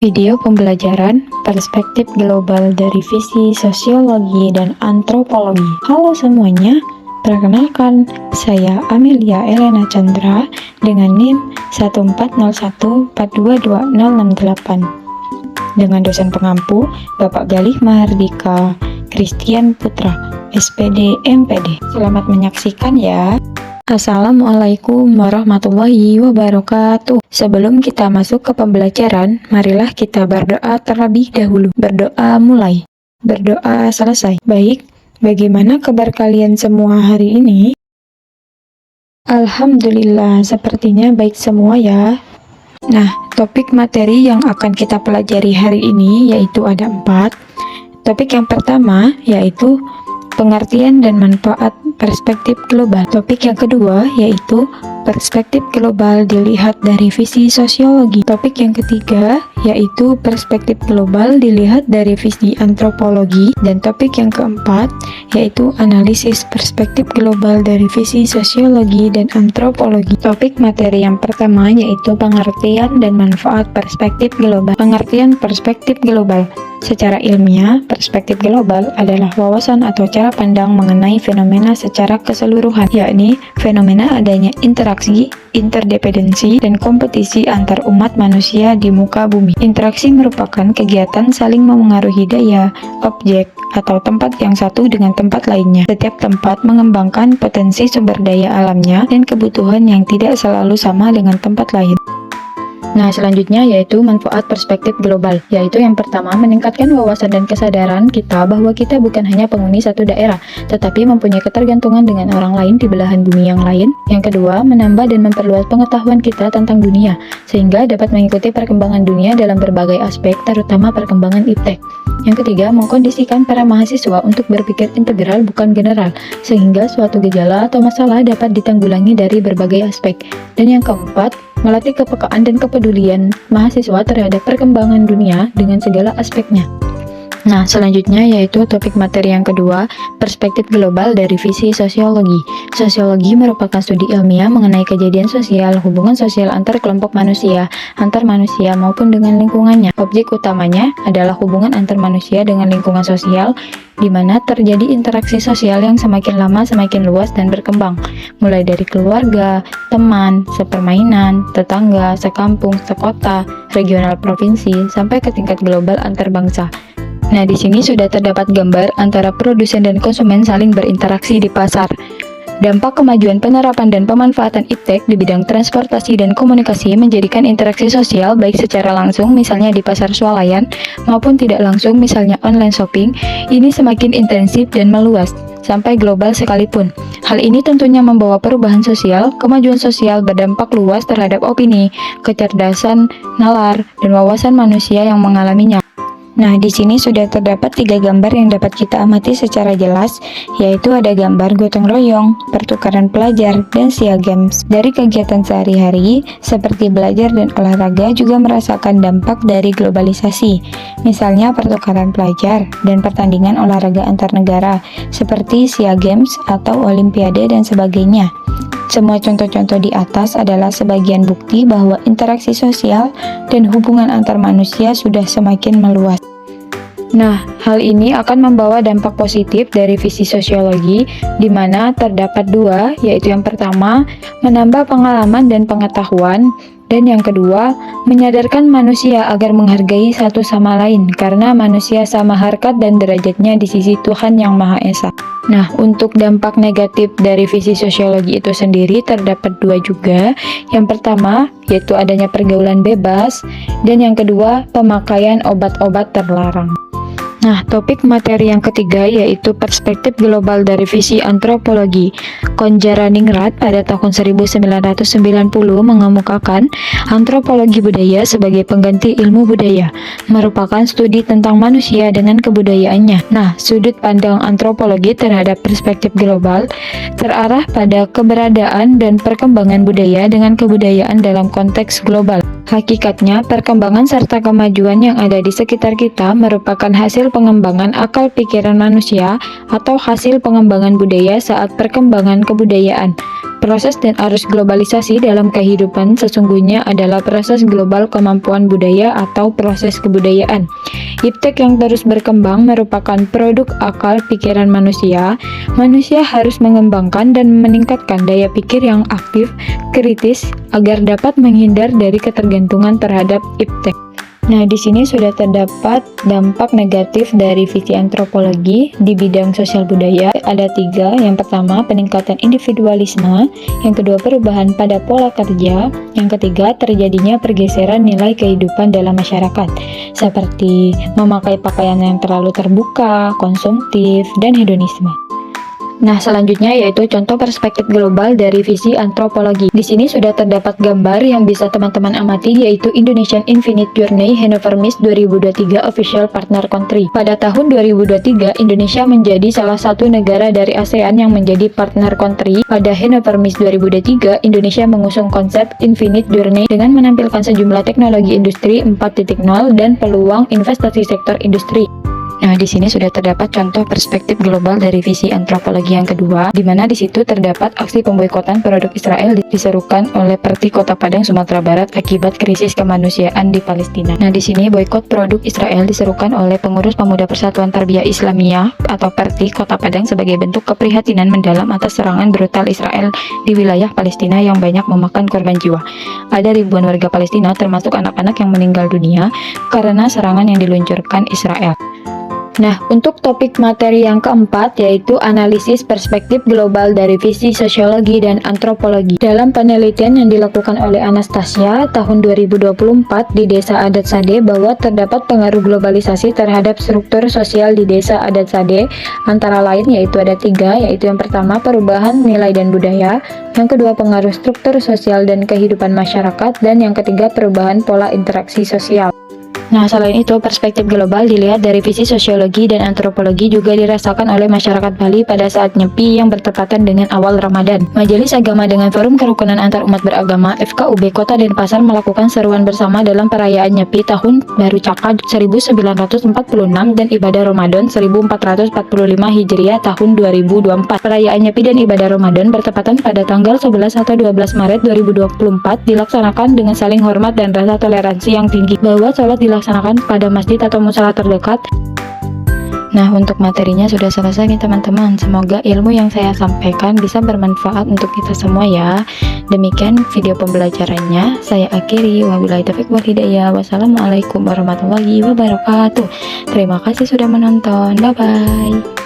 Video pembelajaran perspektif global dari visi sosiologi dan antropologi. Halo semuanya, perkenalkan saya Amelia Elena Chandra dengan NIM 1401422068 dengan dosen pengampu Bapak Galih Mahardika Christian Putra, SPD MPD. Selamat menyaksikan ya. Assalamualaikum warahmatullahi wabarakatuh. Sebelum kita masuk ke pembelajaran, marilah kita berdoa terlebih dahulu. Berdoa mulai, berdoa selesai. Baik, bagaimana kabar kalian semua hari ini? Alhamdulillah, sepertinya baik semua ya. Nah, topik materi yang akan kita pelajari hari ini yaitu ada 4. Topik yang pertama yaitu pengertian dan manfaat perspektif global. Topik yang kedua yaitu perspektif global dilihat dari visi sosiologi. Topik yang ketiga yaitu perspektif global dilihat dari visi antropologi. Dan topik yang keempat yaitu analisis perspektif global dari visi sosiologi dan antropologi. Topik materi yang pertama yaitu pengertian dan manfaat perspektif global. Pengertian perspektif global. Secara ilmiah, perspektif global adalah wawasan atau cara pandang mengenai fenomena secara keseluruhan, yakni fenomena adanya interaksi, interdependensi, dan kompetisi antar umat manusia di muka bumi. Interaksi merupakan kegiatan saling memengaruhi daya, objek, atau tempat yang satu dengan tempat lainnya. Setiap tempat mengembangkan potensi sumber daya alamnya dan kebutuhan yang tidak selalu sama dengan tempat lain. Nah, selanjutnya yaitu manfaat perspektif global, yaitu yang pertama meningkatkan wawasan dan kesadaran kita bahwa kita bukan hanya penghuni satu daerah, tetapi mempunyai ketergantungan dengan orang lain di belahan bumi yang lain. Yang kedua, menambah dan memperluas pengetahuan kita tentang dunia, sehingga dapat mengikuti perkembangan dunia dalam berbagai aspek, terutama perkembangan iptek. Yang ketiga, mengkondisikan para mahasiswa untuk berpikir integral bukan general, sehingga suatu gejala atau masalah dapat ditanggulangi dari berbagai aspek. Dan yang keempat, melatih kepekaan dan kepedulian mahasiswa terhadap perkembangan dunia dengan segala aspeknya. Nah, selanjutnya yaitu topik materi yang kedua, perspektif global dari visi sosiologi. Sosiologi merupakan studi ilmiah mengenai kejadian sosial, hubungan sosial antar kelompok manusia, antar manusia maupun dengan lingkungannya. Objek utamanya adalah hubungan antar manusia dengan lingkungan sosial, di mana terjadi interaksi sosial yang semakin lama semakin luas dan berkembang, mulai dari keluarga, teman, sepermainan, tetangga, sekampung, sekota, regional provinsi, sampai ke tingkat global antar bangsa. Nah, di sini sudah terdapat gambar antara produsen dan konsumen saling berinteraksi di pasar. Dampak kemajuan penerapan dan pemanfaatan iptek di bidang transportasi dan komunikasi menjadikan interaksi sosial baik secara langsung misalnya di pasar swalayan maupun tidak langsung misalnya online shopping ini semakin intensif dan meluas sampai global sekalipun. Hal ini tentunya membawa perubahan sosial, kemajuan sosial berdampak luas terhadap opini, kecerdasan, nalar, dan wawasan manusia yang mengalaminya. Nah, di sini sudah terdapat 3 gambar yang dapat kita amati secara jelas, yaitu ada gambar gotong royong, pertukaran pelajar, dan SEA Games. Dari kegiatan sehari-hari, seperti belajar dan olahraga juga merasakan dampak dari globalisasi. Misalnya pertukaran pelajar dan pertandingan olahraga antar negara, seperti SEA Games atau Olimpiade dan sebagainya. Semua contoh-contoh di atas adalah sebagian bukti bahwa interaksi sosial dan hubungan antar manusia sudah semakin meluas. Nah, hal ini akan membawa dampak positif dari visi sosiologi, di mana terdapat 2, yaitu yang pertama, menambah pengalaman dan pengetahuan, dan yang kedua, menyadarkan manusia agar menghargai satu sama lain, karena manusia sama harkat dan derajatnya di sisi Tuhan Yang Maha Esa. Nah, untuk dampak negatif dari visi sosiologi itu sendiri terdapat 2 juga. Yang pertama, yaitu adanya pergaulan bebas, dan yang kedua, pemakaian obat-obat terlarang. Nah, topik materi yang ketiga yaitu perspektif global dari visi antropologi. Konjaraningrat pada tahun 1990 mengemukakan antropologi budaya sebagai pengganti ilmu budaya, merupakan studi tentang manusia dengan kebudayaannya. Nah, sudut pandang antropologi terhadap perspektif global terarah pada keberadaan dan perkembangan budaya dengan kebudayaan dalam konteks global. Hakikatnya, perkembangan serta kemajuan yang ada di sekitar kita merupakan hasil pengembangan akal pikiran manusia atau hasil pengembangan budaya saat perkembangan kebudayaan. Proses dan arus globalisasi dalam kehidupan sesungguhnya adalah proses global kemampuan budaya atau proses kebudayaan. Iptek yang terus berkembang merupakan produk akal pikiran manusia. Manusia harus mengembangkan dan meningkatkan daya pikir yang aktif, kritis, agar dapat menghindar dari ketergantungan terhadap iptek. Nah, di sini sudah terdapat dampak negatif dari visi antropologi di bidang sosial budaya. Ada 3. Yang pertama, peningkatan individualisme. Yang kedua, perubahan pada pola kerja. Yang ketiga, terjadinya pergeseran nilai kehidupan dalam masyarakat, seperti memakai pakaian yang terlalu terbuka, konsumtif, dan hedonisme. Nah, selanjutnya yaitu contoh perspektif global dari visi antropologi. Di sini sudah terdapat gambar yang bisa teman-teman amati, yaitu Indonesian Infinite Journey Hannover Messe 2023 Official Partner Country. Pada tahun 2023, Indonesia menjadi salah satu negara dari ASEAN yang menjadi partner country. Pada Hannover Messe 2023, Indonesia mengusung konsep Infinite Journey dengan menampilkan sejumlah teknologi industri 4.0 dan peluang investasi sektor industri. Nah, di sini sudah terdapat contoh perspektif global dari visi antropologi yang kedua, di mana di situ terdapat aksi pemboikotan produk Israel diserukan oleh Perti Kota Padang, Sumatera Barat akibat krisis kemanusiaan di Palestina. Nah, di sini boikot produk Israel diserukan oleh pengurus Pemuda Persatuan Tarbiyah Islamiyah atau Perti Kota Padang sebagai bentuk keprihatinan mendalam atas serangan brutal Israel di wilayah Palestina yang banyak memakan korban jiwa. Ada ribuan warga Palestina termasuk anak-anak yang meninggal dunia karena serangan yang diluncurkan Israel. Nah, untuk topik materi yang keempat yaitu analisis perspektif global dari visi sosiologi dan antropologi. Dalam penelitian yang dilakukan oleh Anastasia tahun 2024 di Desa Adat Sade bahwa terdapat pengaruh globalisasi terhadap struktur sosial di Desa Adat Sade, antara lain yaitu ada 3, yaitu yang pertama perubahan nilai dan budaya, yang kedua pengaruh struktur sosial dan kehidupan masyarakat, dan yang ketiga perubahan pola interaksi sosial. Nah, selain itu, perspektif global dilihat dari visi sosiologi dan antropologi juga dirasakan oleh masyarakat Bali pada saat Nyepi yang bertepatan dengan awal Ramadan. Majelis Agama dengan Forum Kerukunan Antar Umat Beragama FKUB Kota Denpasar melakukan seruan bersama dalam perayaan Nyepi Tahun Baru Caka 1946 dan ibadah Ramadan 1445 Hijriah tahun 2024. Perayaan Nyepi dan ibadah Ramadan bertepatan pada tanggal 11 atau 12 Maret 2024 dilaksanakan dengan saling hormat dan rasa toleransi yang tinggi, bahwa sholat dilaksanakan pada masjid atau musala terdekat. Nah, untuk materinya sudah selesai nih teman-teman. Semoga ilmu yang saya sampaikan bisa bermanfaat untuk kita semua ya. Demikian video pembelajarannya. Saya akhiri. Wabillahi taufiq wal hidayah. Wassalamualaikum warahmatullahi wabarakatuh. Terima kasih sudah menonton. Bye-bye.